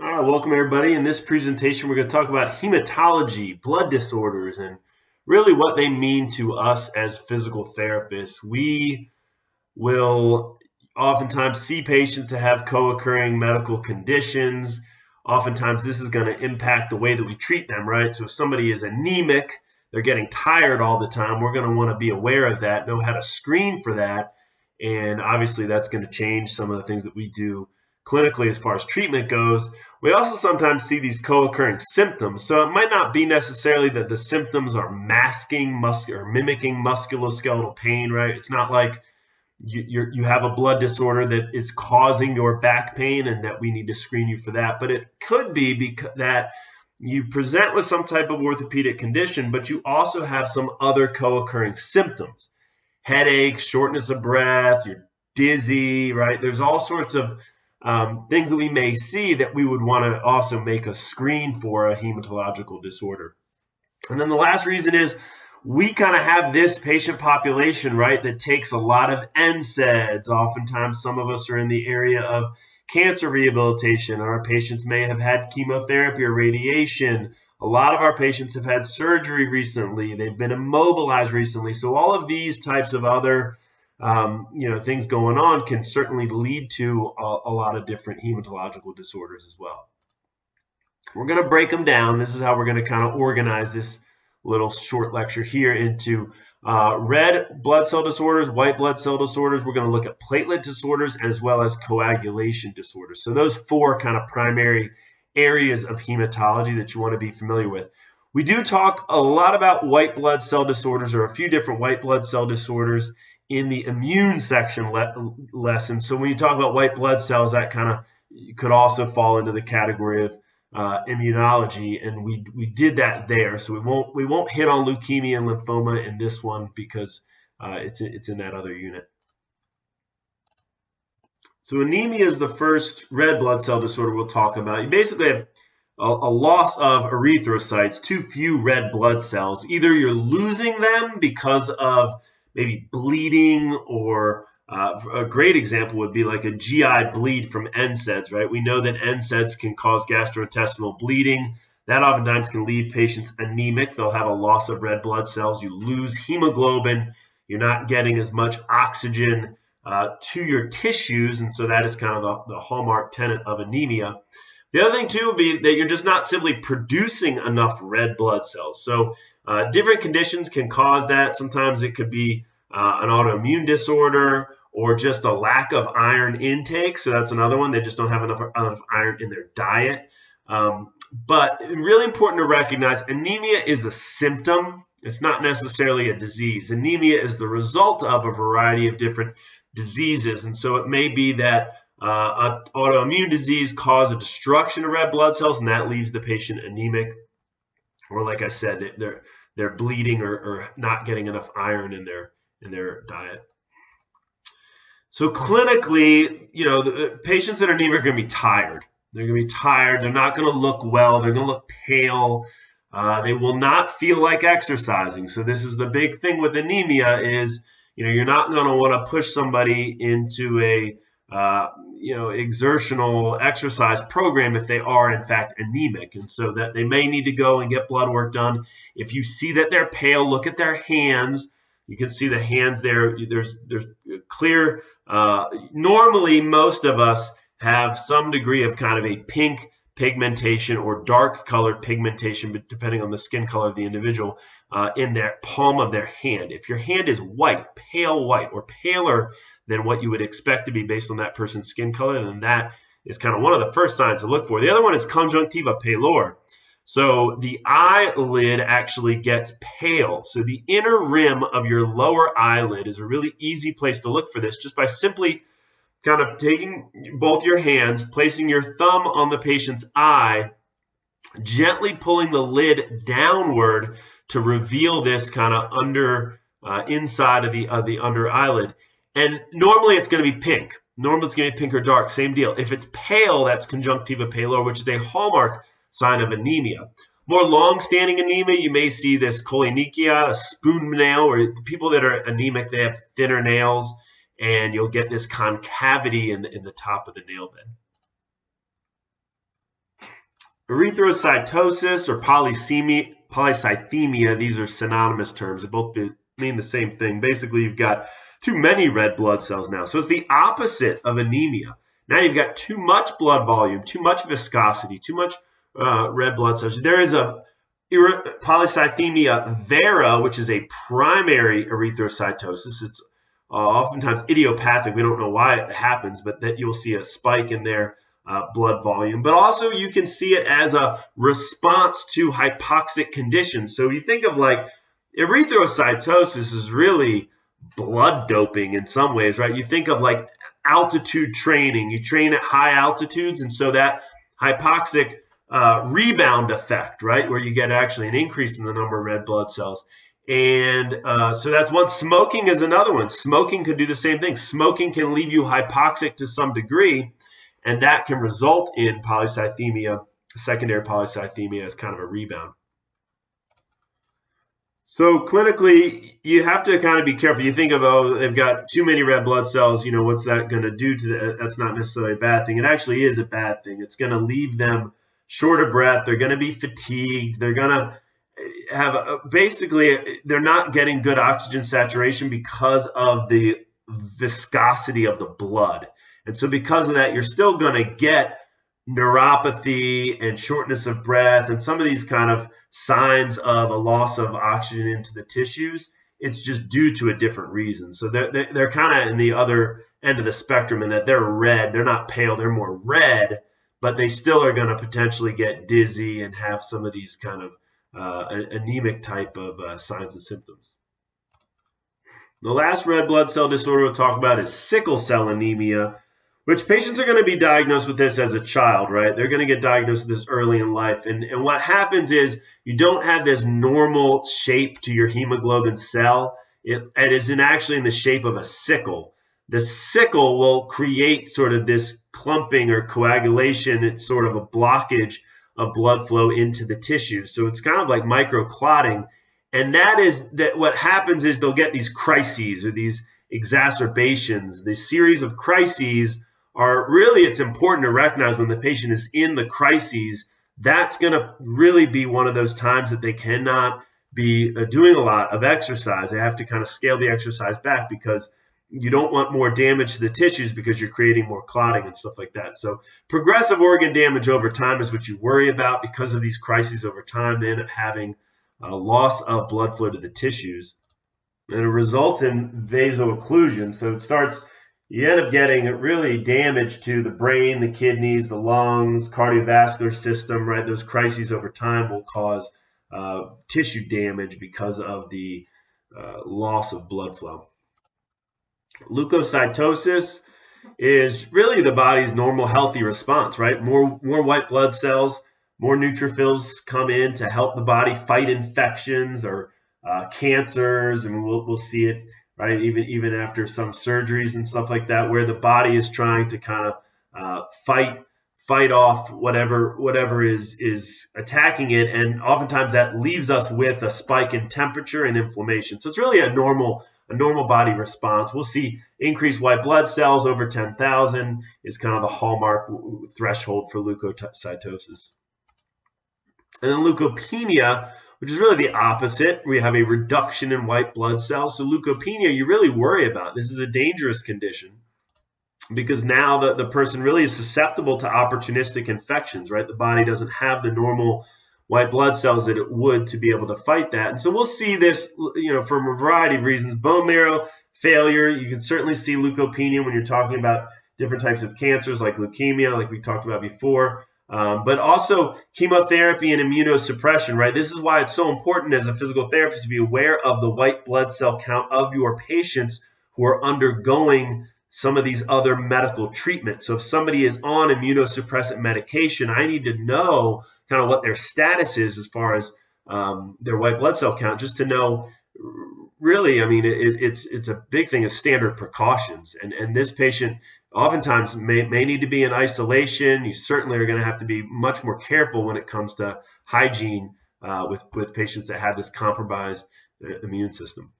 All right, welcome everybody. In this presentation, we're going to talk about hematology, blood disorders, and really what they mean to us as physical therapists. We will oftentimes see patients that have co-occurring medical conditions. Oftentimes, this is going to impact the way that we treat them, right? So if somebody is anemic, they're getting tired all the time, we're going to want to be aware of that, know how to screen for that. And obviously, that's going to change some of the things that we do clinically as far as treatment goes. We also sometimes see these co-occurring symptoms. So it might not be necessarily that the symptoms are masking or mimicking musculoskeletal pain, right? It's not like you have a blood disorder that is causing your back pain and that we need to screen you for that. But it could be because that you present with some type of orthopedic condition, but you also have some other co-occurring symptoms: headaches, shortness of breath, you're dizzy, right? There's all sorts of things that we may see that we would want to also make a screen for a hematological disorder. And then the last reason is we kind of have this patient population, right, that takes a lot of NSAIDs. Oftentimes, some of us are in the area of cancer rehabilitation. Our patients may have had chemotherapy or radiation. A lot of our patients have had surgery recently. They've been immobilized recently. So all of these types of other things going on can certainly lead to a lot of different hematological disorders as well. We're going to break them down. This is how we're going to kind of organize this little short lecture here into red blood cell disorders, white blood cell disorders. We're going to look at platelet disorders as well as coagulation disorders. So those four kind of primary areas of hematology that you want to be familiar with. We do talk a lot about white blood cell disorders, or a few different white blood cell disorders, in the immune section lesson. So when you talk about white blood cells, that kind of could also fall into the category of immunology, and we did that there. So we won't hit on leukemia and lymphoma in this one because it's in that other unit. So anemia is the first red blood cell disorder we'll talk about. You basically have a loss of erythrocytes, too few red blood cells. Either you're losing them because of maybe bleeding, or a great example would be like a GI bleed from NSAIDs, right? We know that NSAIDs can cause gastrointestinal bleeding. That oftentimes can leave patients anemic. They'll have a loss of red blood cells. You lose hemoglobin. You're not getting as much oxygen to your tissues, and so that is kind of the hallmark tenet of anemia. The other thing too would be that you're just not simply producing enough red blood cells. So different conditions can cause that. Sometimes it could be an autoimmune disorder or just a lack of iron intake. So that's another one. They just don't have enough iron in their diet. But really important to recognize, anemia is a symptom. It's not necessarily a disease. Anemia is the result of a variety of different diseases. And so it may be that an autoimmune disease causes a destruction of red blood cells, and that leaves the patient anemic. Or like I said, they're bleeding or not getting enough iron in their diet. So clinically, the patients that are anemic are going to be tired. They're going to be tired. They're not going to look well. They're going to look pale. They will not feel like exercising. So this is the big thing with anemia is, you're not going to want to push somebody into a exertional exercise program if they are in fact anemic, and so that they may need to go and get blood work done. If you see that they're pale, look at their hands. You can see the hands there. There's clear. Normally, most of us have some degree of kind of a pink pigmentation or dark colored pigmentation, but depending on the skin color of the individual, in their palm of their hand. If your hand is white, pale white, or paler than what you would expect to be based on that person's skin color, then that is kind of one of the first signs to look for. The other one is conjunctiva pallor. So the eyelid actually gets pale. So the inner rim of your lower eyelid is a really easy place to look for this, just by simply kind of taking both your hands, placing your thumb on the patient's eye, gently pulling the lid downward to reveal this kind of inside of the under eyelid. And normally it's going to be pink. Normally it's going to be pink or dark. Same deal. If it's pale, that's conjunctiva pallor, which is a hallmark sign of anemia. More long-standing anemia, you may see this koilonychia, a spoon nail, or people that are anemic, they have thinner nails, and you'll get this concavity in the top of the nail bed. Erythrocytosis or polycythemia, these are synonymous terms. They both mean the same thing. Basically, you've got too many red blood cells now. So it's the opposite of anemia. Now you've got too much blood volume, too much viscosity, too much red blood cells. There is a polycythemia vera, which is a primary erythrocytosis. It's oftentimes idiopathic. We don't know why it happens, but that you'll see a spike in their blood volume. But also you can see it as a response to hypoxic conditions. So you think of like erythrocytosis is really blood doping in some ways, right? You think of like altitude training. You train at high altitudes, and so that hypoxic rebound effect, right, where you get actually an increase in the number of red blood cells. And so that's one. Smoking is another one. Smoking can do the same thing. Smoking can leave you hypoxic to some degree, and that can result in polycythemia, secondary polycythemia, as kind of a rebound. So clinically, you have to kind of be careful. You think of, oh, they've got too many red blood cells. You know, what's that going to do to them? That's not necessarily a bad thing. It actually is a bad thing. It's going to leave them short of breath. They're going to be fatigued. They're going to basically, they're not getting good oxygen saturation because of the viscosity of the blood. And so because of that, you're still going to get neuropathy and shortness of breath and some of these kind of signs of a loss of oxygen into the tissues. It's just due to a different reason. So they're kind of in the other end of the spectrum in that they're red. They're not pale. They're more red, but they still are going to potentially get dizzy and have some of these kind of anemic type of signs and symptoms. The last red blood cell disorder we'll talk about is sickle cell anemia, which patients are going to be diagnosed with this as a child, right? They're going to get diagnosed with this early in life. And what happens is you don't have this normal shape to your hemoglobin cell. It is actually in the shape of a sickle. The sickle will create sort of this clumping or coagulation. It's sort of a blockage of blood flow into the tissue. So it's kind of like microclotting. And that what happens is they'll get these crises or these exacerbations. This series of crises are really, it's important to recognize when the patient is in the crises, that's going to really be one of those times that they cannot be doing a lot of exercise. They have to kind of scale the exercise back because you don't want more damage to the tissues because you're creating more clotting and stuff like that. So progressive organ damage over time is what you worry about because of these crises over time. They end up having a loss of blood flow to the tissues, and it results in vasoocclusion. So you end up getting really damage to the brain, the kidneys, the lungs, cardiovascular system, right? Those crises over time will cause tissue damage because of the loss of blood flow. Leukocytosis is really the body's normal healthy response, right? More white blood cells, more neutrophils come in to help the body fight infections or cancers, and we'll see it, right? Even after some surgeries and stuff like that, where the body is trying to kind of fight off whatever is attacking it, and oftentimes that leaves us with a spike in temperature and inflammation. So it's really a normal body response. We'll see increased white blood cells over 10,000 is kind of the hallmark threshold for leukocytosis. And then leukopenia, which is really the opposite. We have a reduction in white blood cells. So leukopenia, you really worry about. This is a dangerous condition because now the person really is susceptible to opportunistic infections, right? The body doesn't have the normal white blood cells that it would to be able to fight that. And so we'll see this, from a variety of reasons. Bone marrow failure, you can certainly see leukopenia when you're talking about different types of cancers like leukemia, like we talked about before. But also chemotherapy and immunosuppression, right? This is why it's so important as a physical therapist to be aware of the white blood cell count of your patients who are undergoing some of these other medical treatments. So if somebody is on immunosuppressant medication, I need to know kind of what their status is as far as their white blood cell count, just to know. Really, I mean, it's a big thing of standard precautions. And this patient oftentimes may need to be in isolation. You certainly are going to have to be much more careful when it comes to hygiene with patients that have this compromised immune system.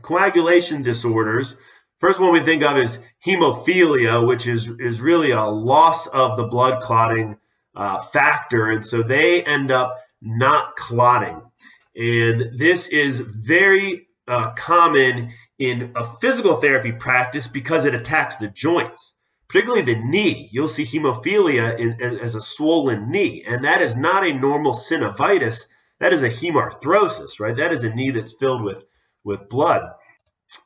Coagulation disorders. First one we think of is hemophilia, which is really a loss of the blood clotting factor, and so they end up not clotting. And this is very common in a physical therapy practice because it attacks the joints, particularly the knee. You'll see hemophilia as a swollen knee, and that is not a normal synovitis. That is a hemarthrosis, right? That is a knee that's filled with blood.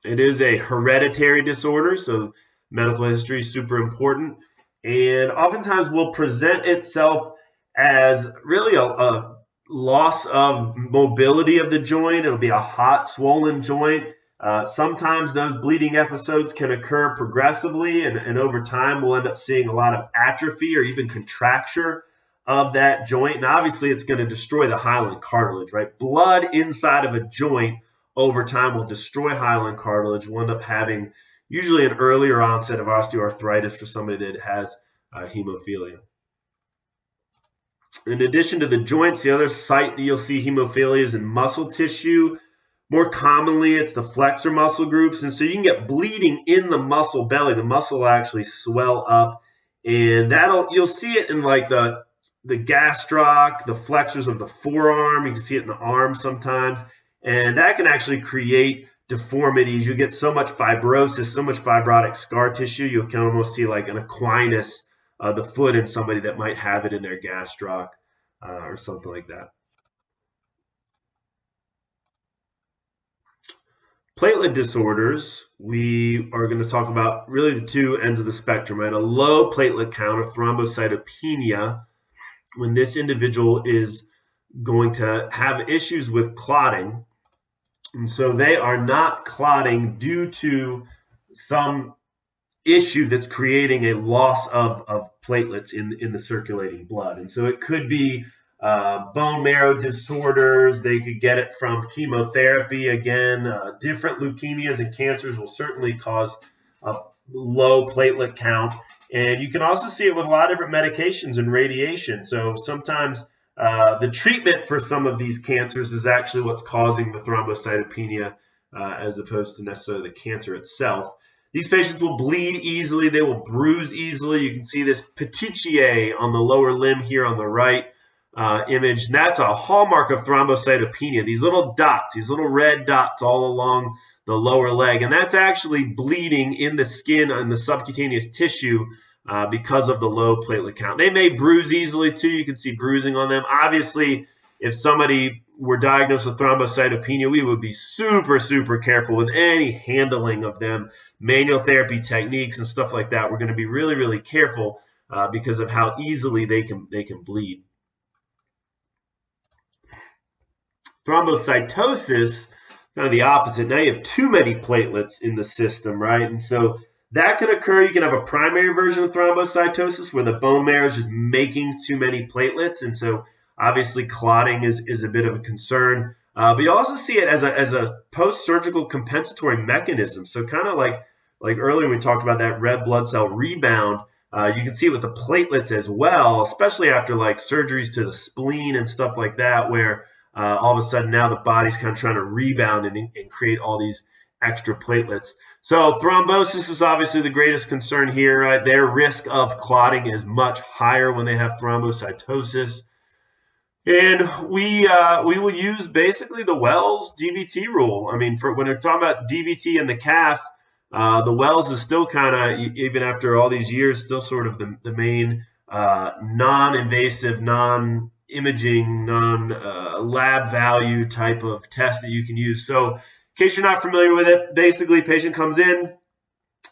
It is a hereditary disorder, so medical history is super important, and oftentimes will present itself as really a loss of mobility of the joint. It'll be a hot, swollen joint. Sometimes those bleeding episodes can occur progressively, and over time, we'll end up seeing a lot of atrophy or even contracture of that joint. And obviously, it's going to destroy the hyaline cartilage, right? Blood inside of a joint over time will destroy hyaline cartilage. We'll end up having usually an earlier onset of osteoarthritis for somebody that has hemophilia. In addition to the joints, the other site that you'll see hemophilia is in muscle tissue. More commonly, it's the flexor muscle groups. And so you can get bleeding in the muscle belly. The muscle will actually swell up. And you'll see it in like the gastroc, the flexors of the forearm. You can see it in the arm sometimes. And that can actually create deformities. You get so much fibrosis, so much fibrotic scar tissue, you can almost see like an equinus, the foot in somebody that might have it in their gastroc or something like that. Platelet disorders, we are going to talk about really the two ends of the spectrum, right? A low platelet count or thrombocytopenia, when this individual is going to have issues with clotting. And so they are not clotting due to some issue that's creating a loss of platelets in the circulating blood. And so it could be bone marrow disorders. They could get it from chemotherapy. Again, different leukemias and cancers will certainly cause a low platelet count. And you can also see it with a lot of different medications and radiation. So sometimes the treatment for some of these cancers is actually what's causing the thrombocytopenia as opposed to necessarily the cancer itself. These patients will bleed easily. They will bruise easily. You can see this petechiae on the lower limb here on the right image. And that's a hallmark of thrombocytopenia. These little dots, these little red dots all along the lower leg. And that's actually bleeding in the skin and the subcutaneous tissue because of the low platelet count. They may bruise easily too. You can see bruising on them. Obviously, if somebody were diagnosed with thrombocytopenia, we would be super, super careful with any handling of them, manual therapy techniques and stuff like that. We're going to be really, really careful because of how easily they can bleed. Thrombocytosis, kind of the opposite. Now you have too many platelets in the system, right? And so that can occur. You can have a primary version of thrombocytosis where the bone marrow is just making too many platelets. And so obviously clotting is a bit of a concern. But you also see it as a post-surgical compensatory mechanism. So kind of like earlier we talked about that red blood cell rebound. You can see it with the platelets as well, especially after like surgeries to the spleen and stuff like that, where all of a sudden now the body's kind of trying to rebound and create all these extra platelets. So thrombosis is obviously the greatest concern here. Right? Their risk of clotting is much higher when they have thrombocytosis. And we will use basically the Wells DVT rule. I mean, for when we're talking about DVT in the calf, the Wells is still kind of, even after all these years, still sort of the main non-invasive, non-imaging, non-lab value type of test that you can use. So in case you're not familiar with it, basically patient comes in,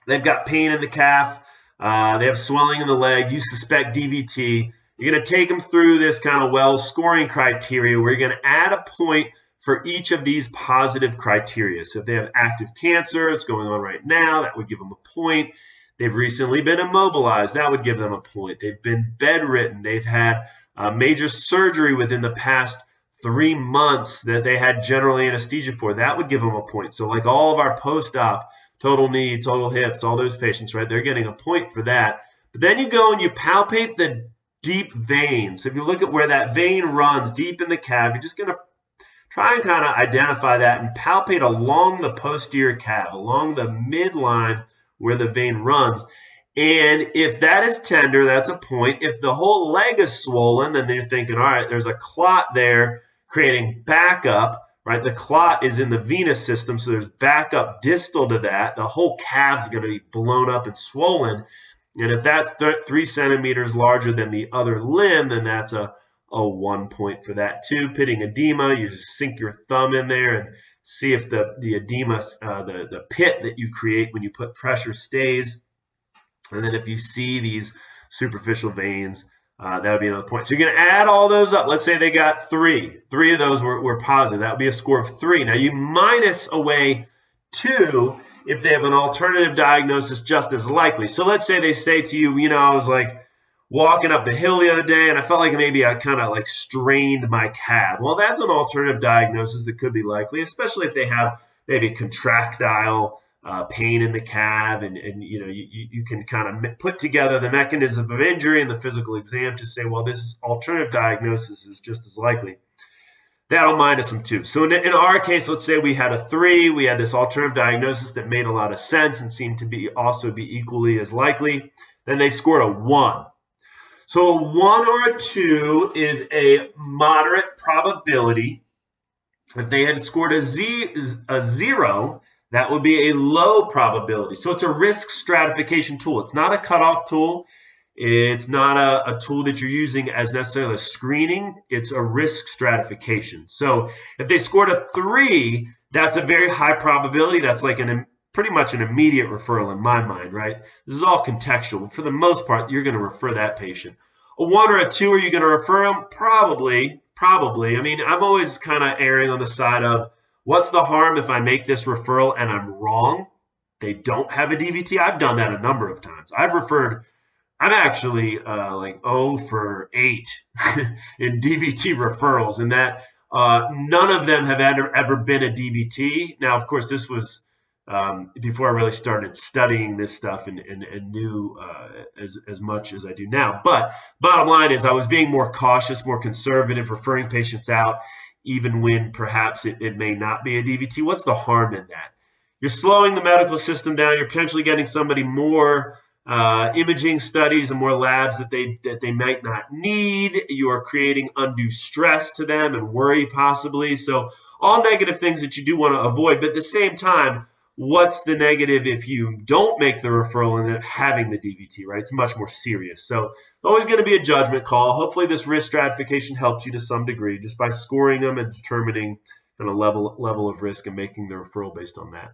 they've got pain in the calf, they have swelling in the leg, you suspect DVT. You're going to take them through this kind of Wells scoring criteria where you're going to add a point for each of these positive criteria. So if they have active cancer, it's going on right now, that would give them a point. They've recently been immobilized, that would give them a point. They've been bedridden, they've had major surgery within the past 3 months that they had general anesthesia for, that would give them a point. So like all of our post-op, total knee, total hips, all those patients, right, they're getting a point for that. But then you go and you palpate the deep vein. So if you look at where that vein runs deep in the calf, you're just going to try and kind of identify that and palpate along the posterior calf, along the midline where the vein runs. And if that is tender, that's a point. If the whole leg is swollen, then you're thinking, all right, there's a clot there creating backup, right? The clot is in the venous system, so there's backup distal to that. The whole calf's going to be blown up and swollen. And if that's 3 centimeters larger than the other limb, then that's a 1 point for that too. Pitting edema, you just sink your thumb in there and see if the edema, the pit that you create when you put pressure stays. And then if you see these superficial veins, that would be another point. So you're going to add all those up. Let's say they got three. Three of those were positive. That would be a score of 3. Now you minus away 2 if they have an alternative diagnosis just as likely. So let's say they say to you, I was like walking up the hill the other day and I felt like maybe I kind of like strained my calf. Well, that's an alternative diagnosis that could be likely, especially if they have maybe contractile pain in the calf, and you can kind of put together the mechanism of injury and the physical exam to say, well, this is alternative diagnosis is just as likely. That'll minus them too. So in our case, let's say we had a 3, we had this alternative diagnosis that made a lot of sense and seemed to be also be equally as likely. Then they scored a 1. So a 1 or a 2 is a moderate probability. If they had scored a 0, that would be a low probability. So it's a risk stratification tool. It's not a cutoff tool. It's not a tool that you're using as necessarily a screening. It's a risk stratification. So if they scored a 3, that's a very high probability. That's like pretty much an immediate referral in my mind, right? This is all contextual. For the most part, you're going to refer that patient. A 1 or a 2, are you going to refer them? Probably. I mean, I'm always kind of erring on the side of what's the harm if I make this referral and I'm wrong? They don't have a DVT. I've done that a number of times. I'm actually like 0 for 8 in DVT referrals, and that none of them have ever been a DVT. Now, of course, this was before I really started studying this stuff and knew as much as I do now. But bottom line is I was being more cautious, more conservative, referring patients out, even when perhaps it may not be a DVT. What's the harm in that? You're slowing the medical system down. You're potentially getting somebody more imaging studies and more labs that they might not need. You are creating undue stress to them and worry possibly. So all negative things that you do want to avoid. But at the same time, what's the negative if you don't make the referral and then having the DVT, right? It's much more serious. So it's always going to be a judgment call. Hopefully this risk stratification helps you to some degree just by scoring them and determining kind of level of risk and making the referral based on that.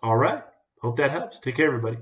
All right. Hope that helps. Take care, everybody.